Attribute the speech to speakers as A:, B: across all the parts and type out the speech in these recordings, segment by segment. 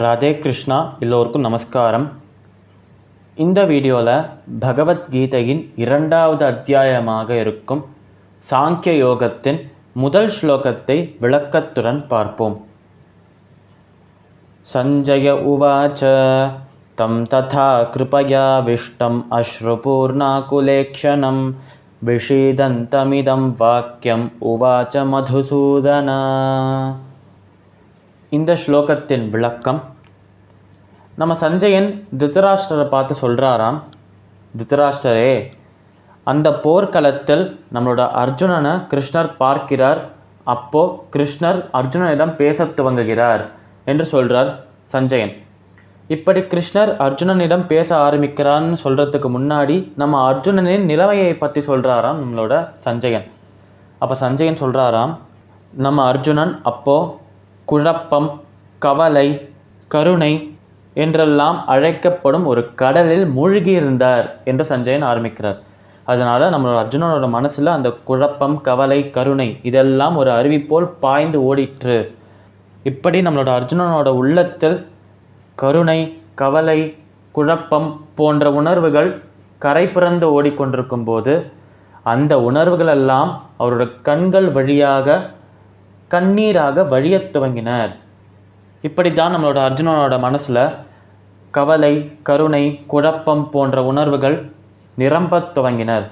A: ராதே கிருஷ்ணா. எல்லோருக்கும் நமஸ்காரம். இந்த வீடியோவில் பகவத்கீதையின் 2வது அத்தியாயமாக இருக்கும் சாங்கிய யோகத்தின் முதல் ஸ்லோகத்தை விளக்கத்துடன் பார்ப்போம். சஞ்சய உவாச்ச தம் ததா கிருபயா விஷ்டம் அஸ்ருபூர்ணாகுலேக்ஷணம் விஷீதந்தமிதம் வாக்கியம் உவாச்ச மதுசூதனா. இந்த ஸ்லோகத்தின் விளக்கம், நம்ம சஞ்சயன் திருதராஷ்டிரரை பார்த்து சொல்கிறாராம், திருதராஷ்டிரரே, அந்த போர்க்களத்தில் நம்மளோட அர்ஜுனனை கிருஷ்ணர் பார்க்கிறார். அப்போது கிருஷ்ணர் அர்ஜுனனிடம் பேச துவங்குகிறார் என்று சொல்கிறார் சஞ்சயன். இப்படி கிருஷ்ணர் அர்ஜுனனிடம் பேச ஆரம்பிக்கிறான்னு சொல்கிறதுக்கு முன்னாடி நம்ம அர்ஜுனனின் நிலைமையை பற்றி சொல்கிறாராம் நம்மளோட சஞ்சயன். அப்போ சஞ்சயன் சொல்கிறாராம், நம்ம அர்ஜுனன் அப்போது குழப்பம், கவலை, கருணை என்றெல்லாம் அழைக்கப்படும் ஒரு கடலில் மூழ்கியிருந்தார் என்று சஞ்சயன் ஆரம்பிக்கிறார். அதனால் நம்மளோட அர்ஜுனனோட மனசில் அந்த குழப்பம், கவலை, கருணை இதெல்லாம் ஒரு அருவி போல் பாய்ந்து ஓடிற்று. இப்படி நம்மளோட அர்ஜுனனோட உள்ளத்தில் கருணை, கவலை, குழப்பம் போன்ற உணர்வுகள் கரை புரண்டு ஓடிக்கொண்டிருக்கும் போது அந்த உணர்வுகளெல்லாம் அவரோட கண்கள் வழியாக கண்ணீராக வழியத் துவங்கினர். இப்படி தான் நம்மளோட அர்ஜுனனோட மனசில் கவலை, கருணை, குழப்பம் போன்ற உணர்வுகள் நிரம்பத் துவங்கினர்.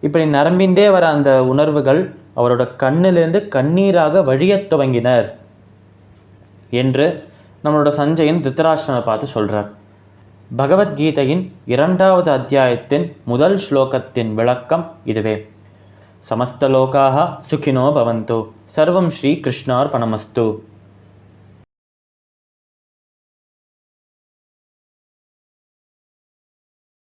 A: இப்படி நிரம்பின்றே வர அந்த உணர்வுகள் அவரோட கண்ணிலிருந்து கண்ணீராக வழியத் துவங்கினர் என்று நம்மளோட சஞ்சயன் திருதராஷ்டிரனை பார்த்து சொல்கிறார். பகவத்கீதையின் 2வது அத்தியாயத்தின் முதல் ஸ்லோகத்தின் விளக்கம் இதுவே. சமஸ்தலோகாக சுகினோ பவந்து, சர்வம் ஸ்ரீ கிருஷ்ணார்பணமஸ்து.